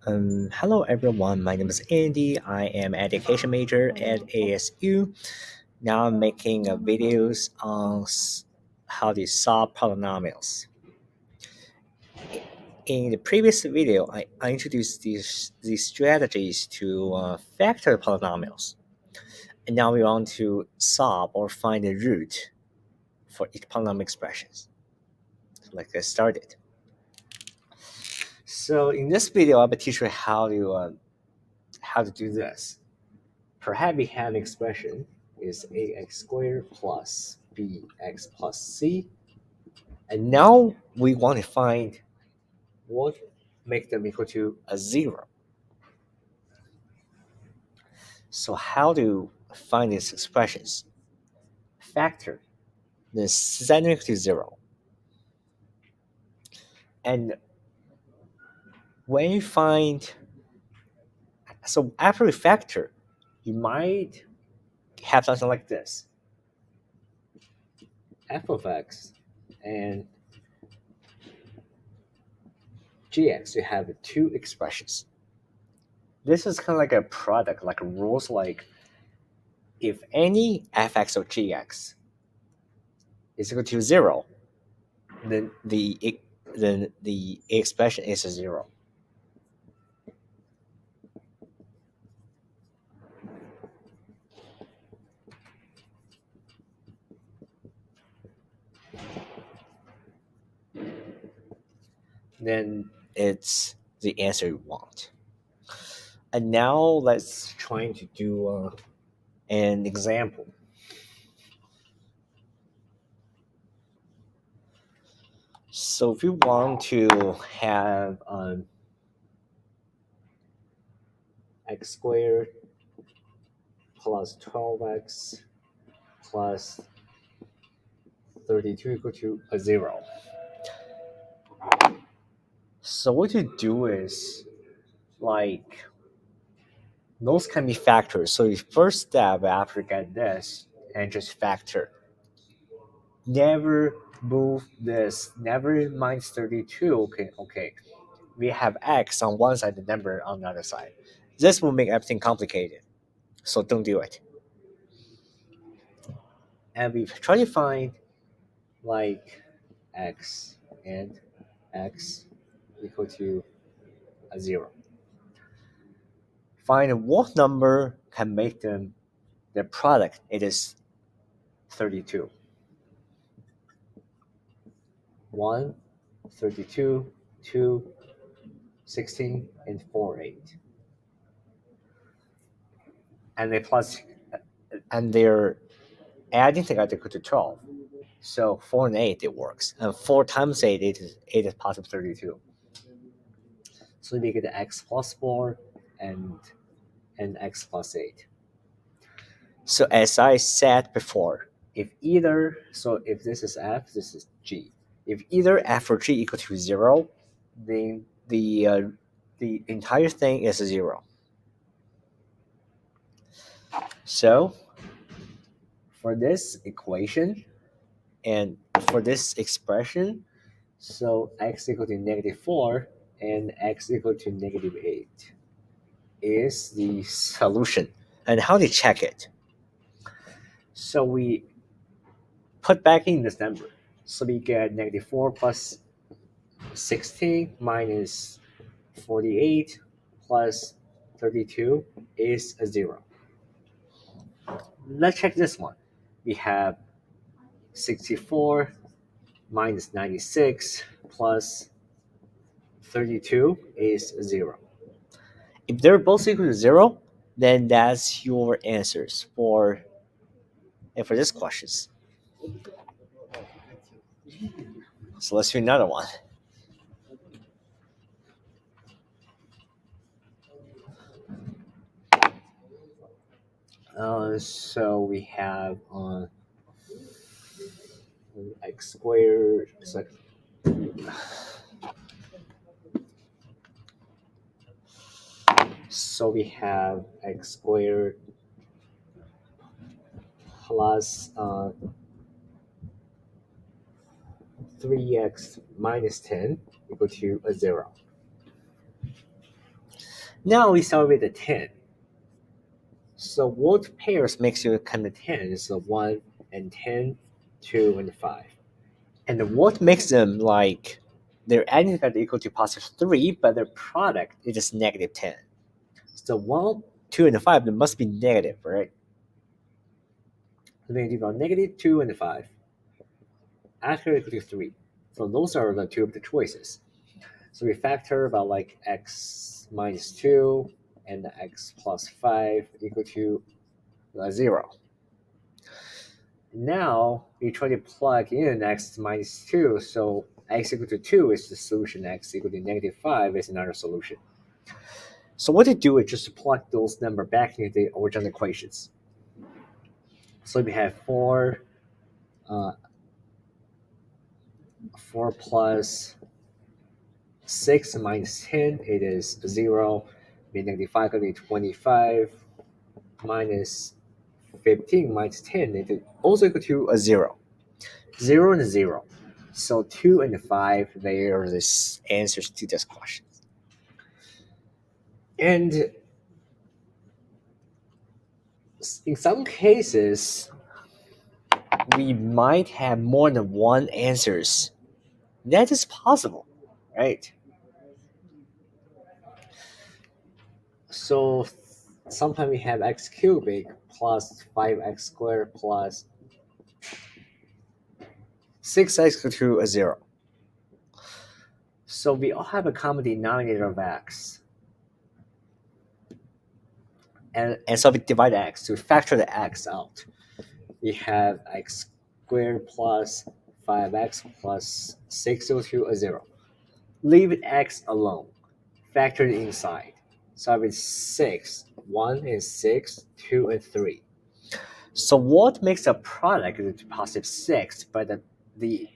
Hello everyone, my name is Andy. I am education major at ASU. Now I'm making videos on how to solve polynomials. In the previous video, I introduced these strategies to factor polynomials. And now we want to solve or find the root for each polynomial expressions. So let's get started. So in this video, I'll be teaching you how to do this. Perhaps we have an expression is ax squared plus bx plus c. And now we want to find what make them equal to a 0. So how to find these expressions? Factor the set equal to 0. And when you find, so after we factor, you might have something like this. F of x and gx, you have two expressions. This is kind of like a product, like rules like if any fx of gx is equal to 0, then the expression is a 0. Then it's the answer you want. And now let's try to do an example. So if you want to have x squared plus 12x plus 32 equal to a 0. So what you do is, like, those can be factors. So the first step after get this and just factor. Never move this. Never minus 32. Okay. We have x on one side, the number on the other side. This will make everything complicated. So don't do it. And we try to find like x and x equal to a 0. Find what number can make them the product. It is 32. 1, 32, 2, 16, and 4, 8. And they plus, and they're adding together equal to 12. So 4 and 8, it works. And 4 times 8, 8 is positive 32. So we get x plus 4 and x plus 8. So as I said before, if this is f, this is g. If either f or g equal to 0, then the entire thing is a 0. So for this equation and for this expression, so x equal to negative 4 and x equal to negative 8 is the solution. And how to check it? So we put back in this number. So we get negative 4 plus 16 minus 48 plus 32 is a 0. Let's check this one. We have 64 minus 96 plus 32 is 0. If they're both equal to 0, then that's your answers for this questions. So let's do another one. So we have x squared. So we have x squared plus 3x minus 10 equal to a 0. Now we start with the 10. So what pairs makes you kind of 10? So 1 and 10, 2 and 5. And what makes them like their adding together equal to positive 3, but their product is just negative 10. So 1, 2, and 5, they must be negative, right? So then you got negative 2 and 5. After equal to 3. So those are the two of the choices. So we factor about like x minus 2 and x plus 5 equal to 0. Now we try to plug in x minus 2, so x equal to 2 is the solution, x equal to negative 5 is another solution. So what to do is just to plug those numbers back into the original equations. So we have 4 plus 6 minus 10, it is 0. Negative 5 going to be 25 minus 15 minus 10, it is also equal to a 0. 0 and 0. So 2 and 5, they are the answers to this question. And in some cases, we might have more than one answers. That is possible, right? So sometimes we have x cubic plus 5x squared plus 6x equal to a 0. So we all have a common denominator of x. And so we divide x to factor the x out. We have x squared plus 5x plus 6 equal to a 0. Leave x alone. Factor it inside. So I have 6. 1 and 6, 2 and 3. So what makes a product is positive 6, but the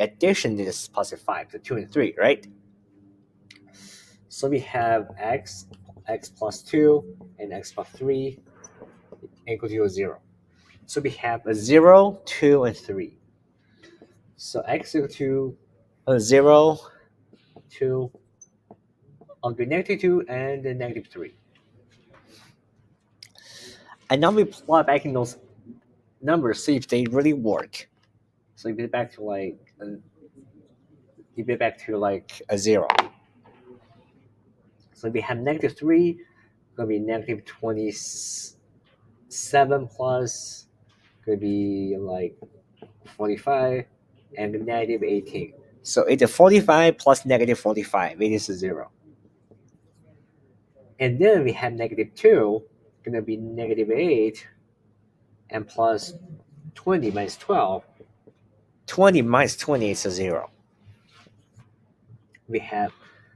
addition is positive 5, so 2 and 3, right? So we have x plus 2, and x plus 3 equal to 0. So we have a 0, 2, and 3. So x equal to 0, 2, the negative 2, and the negative 3. And now we plug back in those numbers, see if they really work. So you get back to like a 0. So we have negative 3, gonna be negative 27 plus, gonna be like 45, and negative 18. So it's a 45 plus negative 45, it is a 0. And then we have negative 2, gonna be negative 8, and plus 20 minus 12. 20 minus 20 is a 0. We have,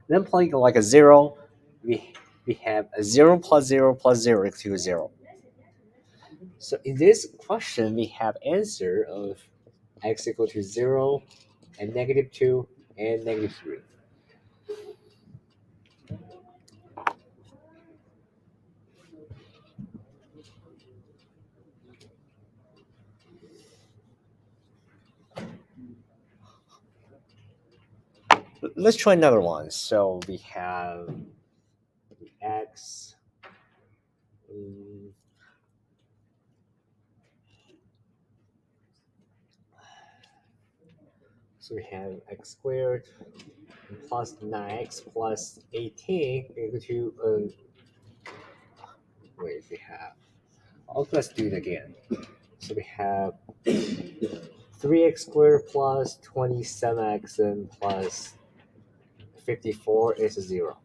then playing like a 0, we have a 0 plus 0 plus 0 equals to 0. So in this question, we have answer of x equal to 0 and negative 2 and negative 3. Let's try another one. So we have x. So we have x squared plus 9x plus 18 equal to wait, we have. Oh, let's do it again. So we have 3x squared plus 27x and plus 54 is 0.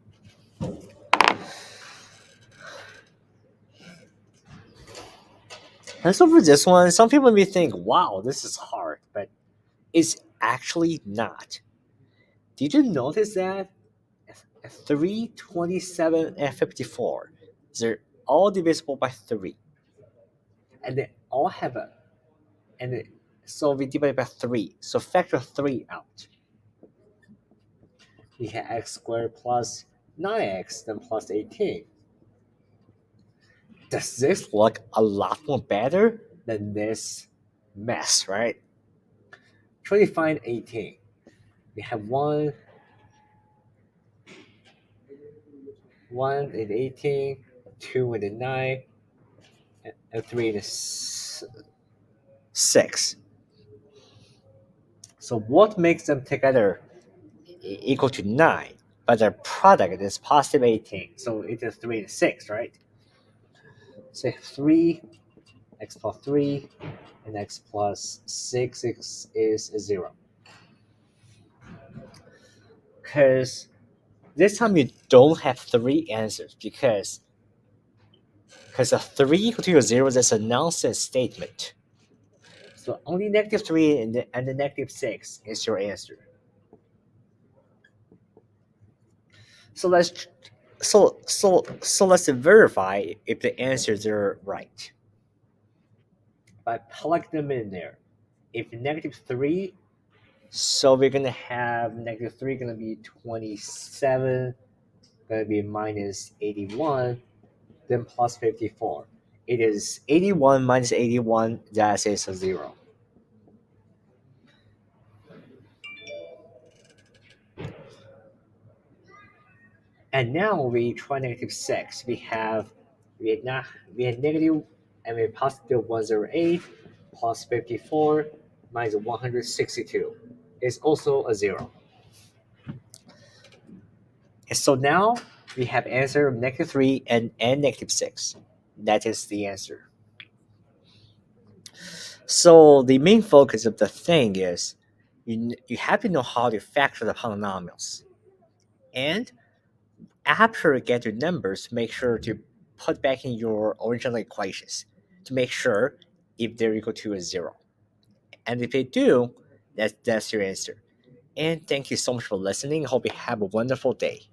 And so for this one, some people may think, wow, this is hard, but it's actually not. Did you notice that 3, 27, and 54, they're all divisible by 3. And they all have a, so we divide by 3. So factor 3 out. We have x squared plus 9x, then plus 18. Does this look a lot more better than this mess, right? Try to find 18. We have 1, 1 and 18, 2 and 9, and 3 and 6. So what makes them together equal to 9? But their product is positive 18. So it is 3 and 6, right? So 3, x plus 3, and x plus 6 is 0. Because this time you don't have three answers because a 3 equal to 0 is a nonsense statement. So only negative 3 and the negative 6 is your answer. So let's verify if the answers are right by plugging them in there. If negative 3, so we're gonna have negative 3 gonna be 27, gonna be minus 81, then plus 54. It is 81 minus 81, that is a 0. And now we try negative 6. We had negative and we had positive 108 plus 54 minus 162 is also a 0. And so now we have answer of negative 3 and negative 6. That is the answer. So the main focus of the thing is you have to know how to factor the polynomials. And after you get your numbers, make sure to put back in your original equations to make sure if they're equal to a 0. And if they do, that's your answer. And thank you so much for listening. Hope you have a wonderful day.